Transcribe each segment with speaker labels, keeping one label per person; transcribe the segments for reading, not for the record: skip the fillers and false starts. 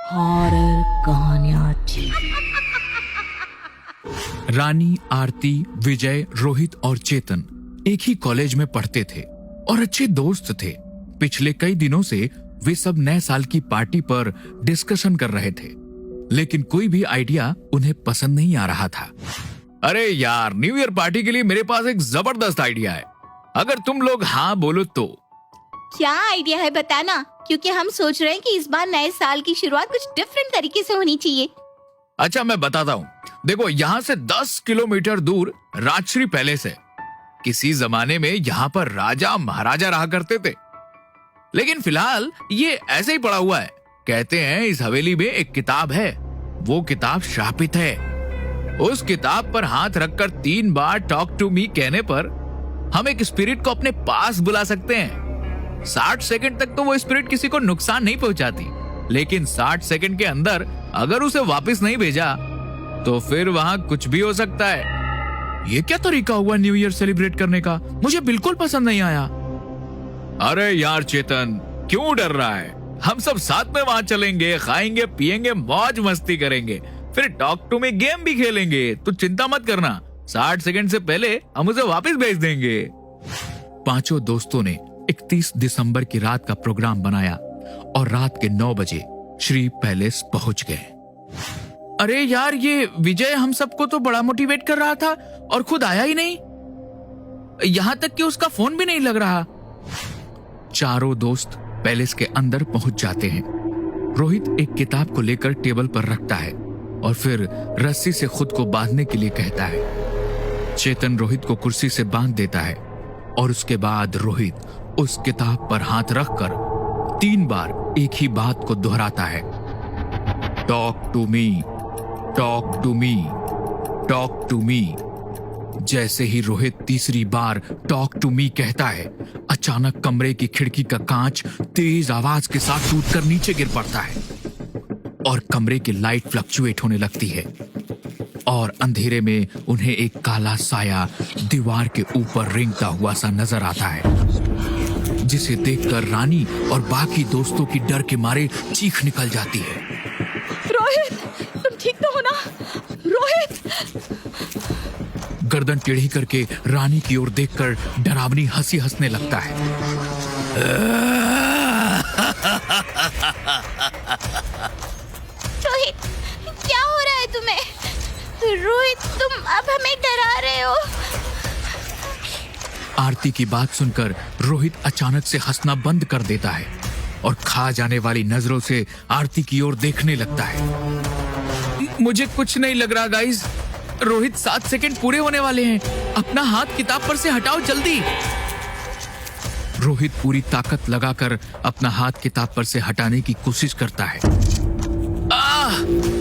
Speaker 1: Horror कहानियां थी।
Speaker 2: रानी, आरती, विजय, रोहित और चेतन एक ही कॉलेज में पढ़ते थे और अच्छे दोस्त थे। पिछले कई दिनों से वे सब नए साल की पार्टी पर डिस्कशन कर रहे थे, लेकिन कोई भी आइडिया उन्हें पसंद नहीं आ रहा था। अरे यार, न्यू ईयर पार्टी के लिए मेरे पास एक जबरदस्त आइडिया है, अगर तुम लोग हाँ बोलो तो।
Speaker 3: क्या आइडिया है बताना, क्योंकि हम सोच रहे हैं कि इस बार नए साल की शुरुआत कुछ डिफरेंट तरीके से होनी चाहिए।
Speaker 2: अच्छा, मैं बताता हूँ। देखो, यहाँ से 10 किलोमीटर दूर राजश्री पैलेस है। किसी जमाने में यहाँ पर राजा महाराजा रहा करते थे, लेकिन फिलहाल ये ऐसे ही पड़ा हुआ है। कहते हैं इस हवेली में एक किताब है, वो किताब शापित है। उस किताब पर हाथ रखकर 3 बार टॉक टू मी कहने पर हम एक स्पिरिट को अपने पास बुला सकते हैं। 60 सेकंड तक तो वो स्पिरिट किसी को नुकसान नहीं पहुंचाती, लेकिन 60 सेकंड के अंदर अगर उसे वापस नहीं भेजा तो फिर वहां कुछ भी हो सकता है। ये क्या तरीका हुआ न्यू ईयर सेलिब्रेट करने का? मुझे बिल्कुल पसंद नहीं आया। अरे यार चेतन, क्यों डर रहा है? हम सब साथ में वहां चलेंगे, खाएंगे, पिएंगे, मौज मस्ती करेंगे, फिर टॉक टू मी गेम भी खेलेंगे। तू चिंता मत करना, 60 सेकंड से पहले हम उसे वापस भेज देंगे। पांचों दोस्तों ने 31 दिसंबर की रात का प्रोग्राम बनाया और रात के 9 बजे श्री पैलेस पहुंच गए। अरे यार, ये विजय हम सबको तो बड़ा मोटिवेट कर रहा था और खुद आया ही नहीं, यहां तक कि उसका फोन भी नहीं लग रहा। चारों दोस्त पैलेस के अंदर पहुंच जाते हैं। रोहित एक किताब को लेकर टेबल पर रखता है और फिर रस्सी से खुद को बांधने के लिए कहता है। चेतन रोहित को कुर्सी से बांध देता है और उसके बाद रोहित उस किताब पर हाथ रखकर 3 बार एक ही बात को दोहराता है, talk to me, talk to me, talk to me. जैसे ही रोहित तीसरी बार टॉक टू मी कहता है, अचानक कमरे की खिड़की का कांच तेज आवाज के साथ टूटकर नीचे गिर पड़ता है और कमरे की लाइट फ्लक्चुएट होने लगती है और अंधेरे में उन्हें एक काला साया दीवार के ऊपर रेंगता हुआ सा नजर आता है, जिसे देखकर रानी और बाकी दोस्तों की डर के मारे चीख निकल जाती है।
Speaker 3: रोहित, तुम ठीक तो हो ना? रोहित!
Speaker 2: गर्दन टेढ़ी करके रानी की ओर देखकर डरावनी हंसी हंसने लगता है।
Speaker 3: रोहित, क्या हो रहा है तुम्हें? रोहित, तुम अब हमें डरा रहे हो।
Speaker 2: आरती की बात सुनकर रोहित अचानक से हंसना बंद कर देता है और खा जाने वाली नजरों से आरती की ओर देखने लगता है। मुझे कुछ नहीं लग रहा गाइस। रोहित, 7 सेकंड पूरे होने वाले हैं, अपना हाथ किताब पर से हटाओ जल्दी। रोहित पूरी ताकत लगाकर अपना हाथ किताब पर से हटाने की कोशिश करता है।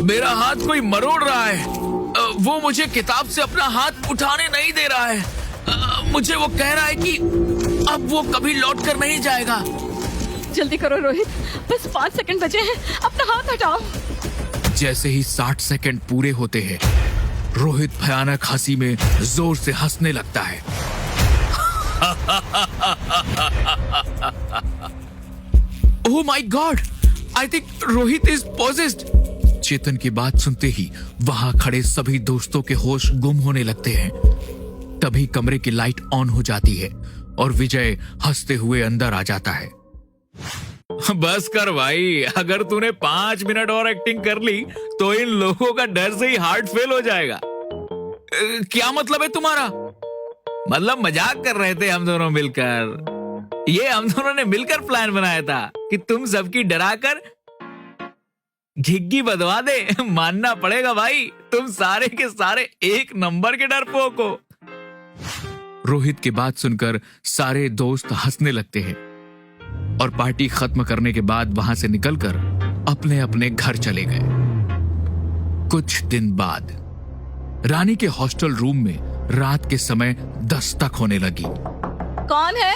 Speaker 2: मेरा हाथ कोई मरोड़ रहा है। वो मुझे किताब से अपना हाथ उठाने नहीं दे रहा है। मुझे वो कह रहा है कि अब वो कभी लौट कर नहीं जाएगा।
Speaker 3: जल्दी करो रोहित, बस 5 सेकंड बचे हैं, अपना हाथ हटाओ।
Speaker 2: जैसे ही 60 सेकंड पूरे होते हैं, रोहित भयानक हंसी में जोर से हंसने लगता है। Oh my God, I think Rohit is possessed. Chetan की बात सुनते ही वहां खड़े सभी दोस्तों के होश गुम होने लगते हैं। तभी कमरे की लाइट ऑन हो जाती है और विजय हंसते हुए अंदर आ जाता है। बस कर भाई, अगर तूने 5 मिनट और एक्टिंग कर ली तो इन लोगों का डर से ही हार्ट फेल हो जाएगा। क्या मतलब है तुम्हारा? मतलब मजाक कर रहे थे हम दोनों मिलकर। ये हम दोनों ने मिलकर प्लान बनाया था कि तुम सबकी डराकर झिग्गी बदवा दे। मानना पड़ेगा भाई, तुम सारे के सारे एक नंबर के डरपोक हो। रोहित की बात सुनकर सारे दोस्त हंसने लगते हैं और पार्टी खत्म करने के बाद वहां से निकलकर अपने अपने घर चले गए। कुछ दिन बाद रानी के हॉस्टल रूम में रात के समय दस्तक होने लगी।
Speaker 3: कौन है?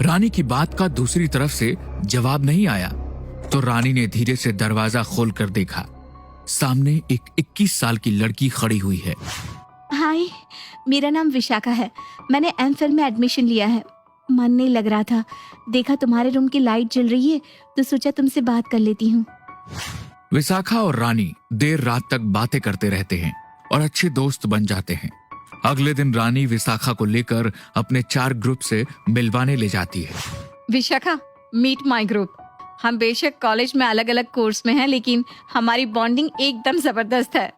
Speaker 2: रानी की बात का दूसरी तरफ से जवाब नहीं आया तो रानी ने धीरे से दरवाजा खोलकर देखा। सामने एक 21 साल की लड़की खड़ी हुई है।
Speaker 3: हाय, मेरा नाम विशाखा है। मैंने एमफिल में एडमिशन लिया है। मन नहीं लग रहा था, देखा तुम्हारे रूम की लाइट जल रही है तो सोचा तुमसे बात कर लेती हूँ।
Speaker 2: विशाखा और रानी देर रात तक बातें करते रहते हैं और अच्छे दोस्त बन जाते हैं। अगले दिन रानी विशाखा को लेकर अपने 4 ग्रुप से मिलवाने ले जाती है।
Speaker 4: Vishakha, meet my group. हम बेशक कॉलेज में अलग अलग कोर्स में हैं, लेकिन हमारी बॉन्डिंग एकदम जबरदस्त है।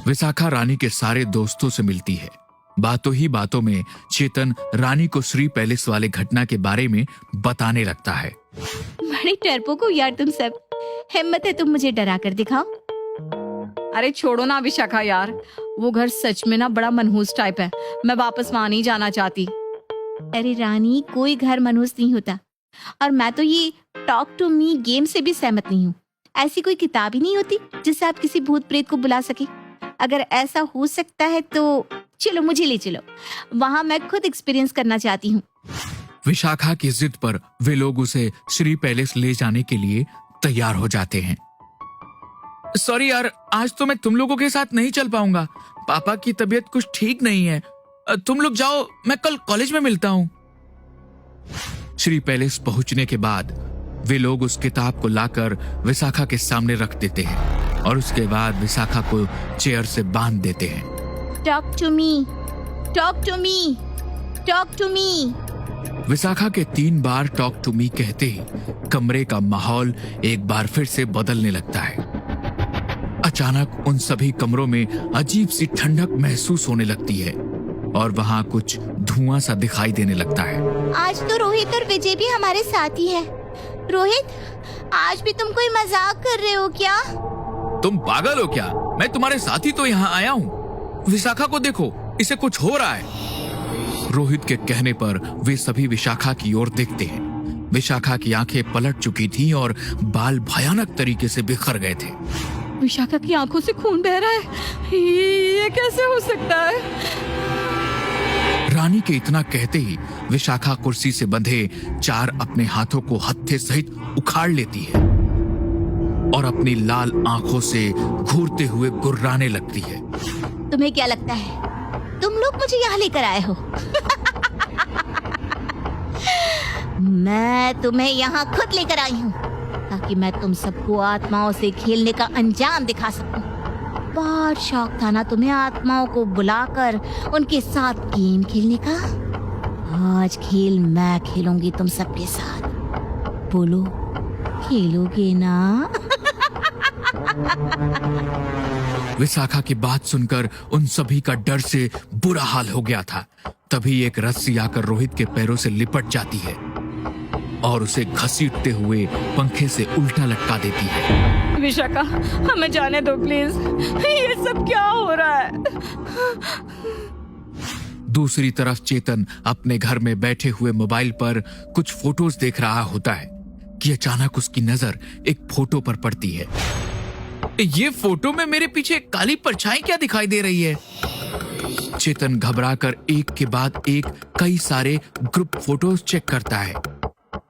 Speaker 2: विशाखा रानी के सारे दोस्तों से मिलती है। बातों ही बातों में चेतन रानी को श्री पैलेस वाले घटना के बारे में बताने लगता है।
Speaker 3: बड़े डरपोक हो यार तुम सब। हिम्मत है तुम मुझे डरा कर दिखाओ।
Speaker 4: अरे छोड़ो ना विशाखा यार, वो घर सच में ना बड़ा मनहूस टाइप है। मैं वापस वहां नहीं जाना चाहती।
Speaker 3: अरे रानी, कोई घर मनहूस नहीं होता। और मैं तो ये टॉक टू मी गेम से भी सहमत नहीं हूँ। ऐसी कोई किताब ही नहीं होती जिससे आप किसी भूत प्रेत को बुला सके। अगर ऐसा हो सकता है तो चलो मुझे ले चलो, वहां मैं खुद एक्सपीरियंस करना चाहती हूँ।
Speaker 2: विशाखा की जिद पर वे लोग उसे श्री पैलेस ले जाने के लिए तैयार हो जाते हैं। सॉरी यार, आज तो मैं तुम लोगों के साथ नहीं चल पाऊंगा। पापा की तबीयत कुछ ठीक नहीं है। तुम लोग जाओ, मैं कल कॉलेज में मिलता हूँ। श्री पैलेस पहुंचने के बाद वे लोग उस किताब को लाकर विशाखा के सामने रख देते हैं और उसके बाद विशाखा को चेयर से बांध देते हैं।
Speaker 3: Talk to me, talk to me, talk to me.
Speaker 2: Vishakha के 3 बार टॉक टू मी कहते ही कमरे का माहौल एक बार फिर से बदलने लगता है। अचानक उन सभी कमरों में अजीब सी ठंडक महसूस होने लगती है और वहां कुछ धुआं सा दिखाई देने लगता है।
Speaker 3: आज तो रोहित और विजय भी हमारे साथ ही है। रोहित, आज भी तुम कोई मजाक कर रहे हो क्या?
Speaker 2: तुम पागल हो क्या? मैं तुम्हारे साथ ही तो यहाँ आया हूँ। विशाखा को देखो, इसे कुछ हो रहा है। रोहित के कहने पर वे सभी विशाखा की ओर देखते हैं। विशाखा की आंखें पलट चुकी थी और बाल भयानक तरीके से बिखर गए थे।
Speaker 4: विशाखा की आंखों से खून बह रहा है। ये कैसे हो सकता है?
Speaker 2: रानी के इतना कहते ही विशाखा कुर्सी से बंधे 4 अपने हाथों को हत्थे सहित उखाड़ लेती है और अपनी लाल आंखों से घूरते हुए गुर्राने लगती है।
Speaker 3: तुम्हें क्या लगता है तुम लोग मुझे यहाँ लेकर आए हो? मैं तुम्हें यहाँ खुद लेकर आई हूँ ताकि मैं तुम सबको आत्माओं से खेलने का अंजाम दिखा सकूं। बहुत शौक था ना तुम्हें आत्माओं को बुलाकर उनके साथ गेम खेलने का। आज खेल मैं खेलूंगी तुम सबके साथ। बोलो, खेलोगे ना?
Speaker 2: विशाखा की बात सुनकर उन सभी का डर से बुरा हाल हो गया था। तभी एक रस्सी आकर रोहित के पैरों से लिपट जाती है और उसे घसीटते हुए पंखे से उल्टा लटका देती है।
Speaker 4: विशाखा, हमें जाने दो प्लीज। ये सब क्या हो रहा है?
Speaker 2: दूसरी तरफ चेतन अपने घर में बैठे हुए मोबाइल पर कुछ फोटोज देख रहा होता है कि अचानक उसकी नजर एक फोटो पर पड़ती है। ये फोटो में मेरे पीछे काली परछाई क्या दिखाई दे रही है? चेतन घबराकर एक के बाद एक कई सारे ग्रुप फोटोज चेक करता है।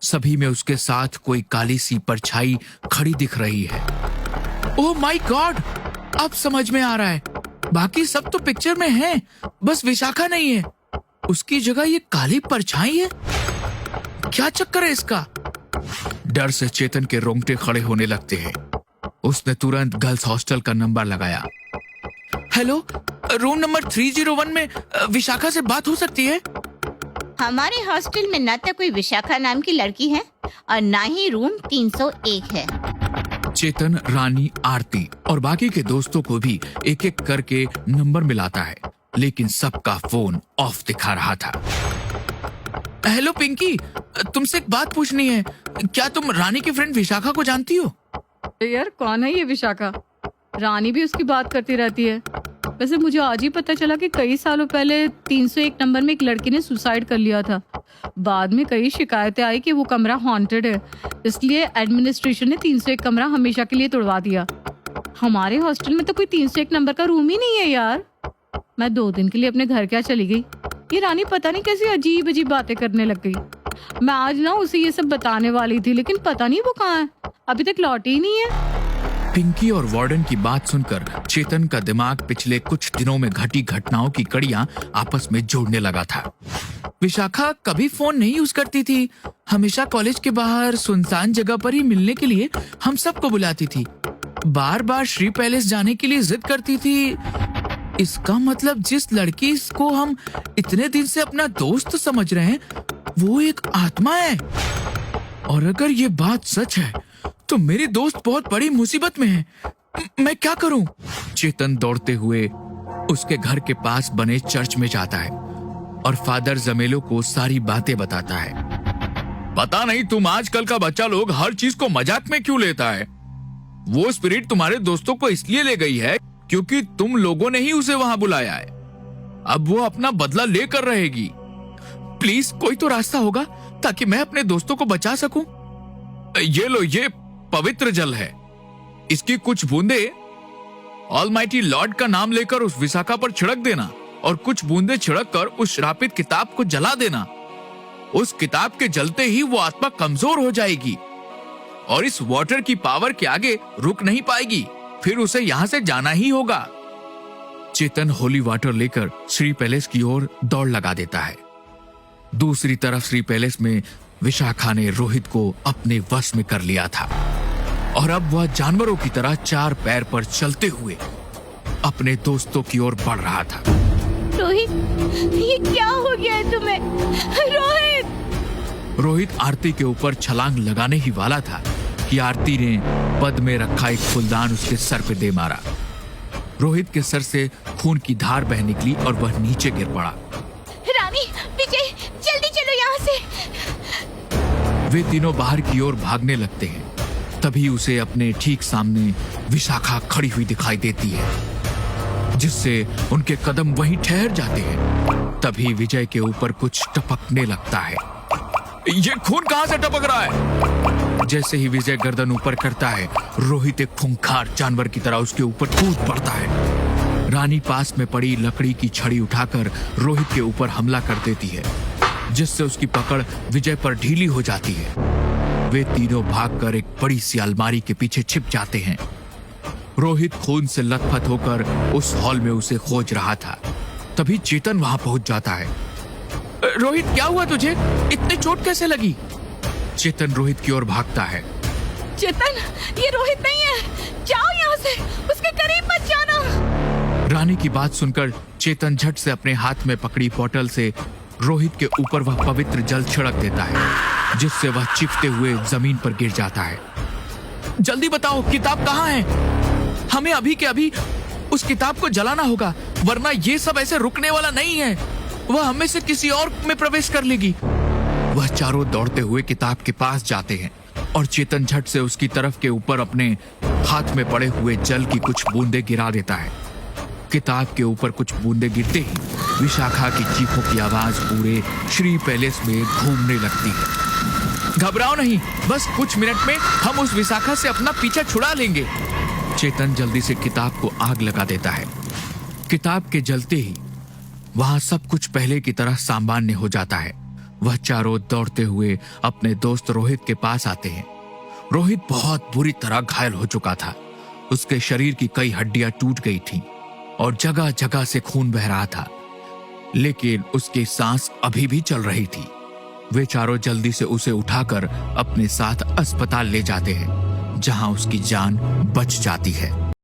Speaker 2: सभी में उसके साथ कोई काली सी परछाई खड़ी दिख रही है। ओह माय गॉड, अब समझ में आ रहा है। बाकी सब तो पिक्चर में हैं, बस विशाखा नहीं है। उसकी जगह ये काली परछाई है। क्या चक्कर है इसका? डर से चेतन के रोंगटे खड़े होने लगते हैं। उसने तुरंत गर्ल्स हॉस्टल का नंबर लगाया। हेलो, रूम नंबर 301 में विशाखा से बात हो सकती है?
Speaker 3: हमारे हॉस्टल में न तो कोई विशाखा नाम की लड़की है और न ही रूम 301 है।
Speaker 2: चेतन, रानी, आरती और बाकी के दोस्तों को भी एक एक करके नंबर मिलाता है, लेकिन सबका फोन ऑफ दिखा रहा था। हेलो पिंकी, तुमसे एक बात पूछनी है। क्या तुम रानी की फ्रेंड विशाखा को जानती हो?
Speaker 4: यार कौन है ये विशाखा? रानी भी उसकी बात करती रहती है। वैसे मुझे आज ही पता चला कि कई सालों पहले 301 नंबर में एक लड़की ने सुसाइड कर लिया था। बाद में कई शिकायतें आई कि वो कमरा हॉन्टेड है, इसलिए एडमिनिस्ट्रेशन ने 301 कमरा हमेशा के लिए तोड़वा दिया। हमारे हॉस्टल में तो कोई 301 नंबर का रूम ही नहीं है यार। मैं 2 दिन के लिए अपने घर क्या चली गई। ये रानी पता नहीं कैसी अजीब अजीब बातें करने लग गई। मैं आज ना उसे ये सब बताने वाली थी, लेकिन पता नहीं वो कहाँ है। अभी तक लौटी ही नहीं है।
Speaker 2: पिंकी और वार्डन की बात सुनकर चेतन का दिमाग पिछले कुछ दिनों में घटी घटनाओं की कड़ियां आपस में जोड़ने लगा था। विशाखा कभी फोन नहीं यूज करती थी। हमेशा कॉलेज के बाहर सुनसान जगह पर ही मिलने के लिए हम सबको बुलाती थी। बार बार श्री पैलेस जाने के लिए जिद करती थी। इसका मतलब जिस लड़की को हम इतने दिन से अपना दोस्त समझ रहे हैं वो एक आत्मा है। और अगर ये बात सच है तो मेरी दोस्त बहुत बड़ी मुसीबत में है। मैं क्या करूं? चेतन दौड़ते हुए उसके घर के पास बने चर्च में जाता है और फादर जमेलो को सारी बातें बताता है। पता नहीं तुम आजकल का बच्चा लोग हर चीज को मजाक में क्यों लेता है। वो स्पिरिट तुम्हारे दोस्तों को इसलिए ले गई है क्योंकि तुम लोगों ने ही उसे वहां बुलाया है। अब वो अपना बदला लेकर रहेगी। प्लीज कोई तो रास्ता होगा ताकि मैं अपने दोस्तों को बचा सकूं। ये लो, ये पवित्र जल है। इसकी कुछ बूंदे ऑलमाइटी लॉर्ड का नाम लेकर उस विशाखा पर छिड़क देना और कुछ बूंदे छिड़क कर उस श्रापित किताब को जला देना। उस किताब के जलते ही वो आत्मा कमजोर हो जाएगी और इस वाटर की पावर के आगे रुक नहीं पाएगी। फिर उसे यहां से जाना ही होगा। चेतन होली वाटर लेकर श्री पैलेस की ओर दौड़ लगा देता है। दूसरी तरफ श्री पैलेस में विशाखा ने रोहित को अपने वश में कर लिया था और अब वह जानवरों की तरह 4 पैर पर चलते हुए अपने दोस्तों की ओर बढ़ रहा था।
Speaker 3: रोहित, ये क्या हो गया है तुम्हें?
Speaker 2: रोहित आरती के ऊपर छलांग लगाने ही वाला था कि आरती ने पद में रखा एक फूलदान उसके सर पे दे मारा। रोहित के सर से खून की धार बह निकली और वह नीचे गिर पड़ा।
Speaker 3: रानी, विजय, जल्दी चलो यहाँ से।
Speaker 2: वे तीनों बाहर की ओर भागने लगते हैं। तभी उसे अपने ठीक सामने विशाखा खड़ी हुई दिखाई देती है, जिससे उनके कदम वहीं ठहर जाते हैं। तभी विजय के ऊपर कुछ टपकने लगता है। ये खून कहां से टपक रहा है? जैसे ही विजय गर्दन ऊपर करता है, रोहित एक खूंखार जानवर की तरह उसके ऊपर कूद पड़ता है। रानी पास में पड़ी लकड़ी की छड़ी उठाकर रोहित के ऊपर हमला कर देती है, जिससे उसकी पकड़ विजय पर ढीली हो जाती है। वे तीनों भागकर एक बड़ी सी अलमारी के पीछे छिप जाते हैं। रोहित खून से लथपथ होकर उस हॉल में उसे खोज रहा था। तभी चेतन वहां पहुंच जाता है। रोहित, क्या हुआ तुझे? इतनी चोट कैसे लगी? चेतन रोहित की ओर भागता है।
Speaker 3: चेतन, ये रोहित नहीं है। जाओ यहाँ से, उसके करीब मत जाना।
Speaker 2: रानी की बात सुनकर चेतन झट से अपने हाथ में पकड़ी बोतल से रोहित के ऊपर वह पवित्र जल छिड़क देता है, जिससे वह चिपते हुए जमीन पर गिर जाता है। जल्दी बताओ, किताब कहाँ है? हमें अभी के अभी उस किताब को जलाना होगा, वरना ये सब ऐसे रुकने वाला नहीं है। वह हमें से किसी और में प्रवेश कर लेगी। वह चारों दौड़ते हुए किताब के पास जाते हैं और चेतन झट से उसकी तरफ के ऊपर अपने हाथ में पड़े हुए जल की कुछ बूंदे गिरा देता है। किताब के ऊपर कुछ बूंदे गिरते ही विशाखा की चीखों की आवाज पूरे श्री पैलेस में घूमने लगती है। घबराओ नहीं, बस कुछ मिनट में हम उस विशाखा से अपना पीछा छुड़ा लेंगे। चेतन जल्दी से किताब को आग लगा देता है। किताब के जलते ही वहां सब कुछ पहले की तरह सामान्य हो जाता है। वह चारों दौड़ते हुए अपने दोस्त रोहित के पास आते हैं। रोहित बहुत बुरी तरह घायल हो चुका था। उसके शरीर की कई हड्डियां टूट गई थीं और जगह जगह से खून बह रहा था, लेकिन उसकी सांस अभी भी चल रही थी। वे चारों जल्दी से उसे उठाकर अपने साथ अस्पताल ले जाते हैं, जहां उसकी जान बच जाती है।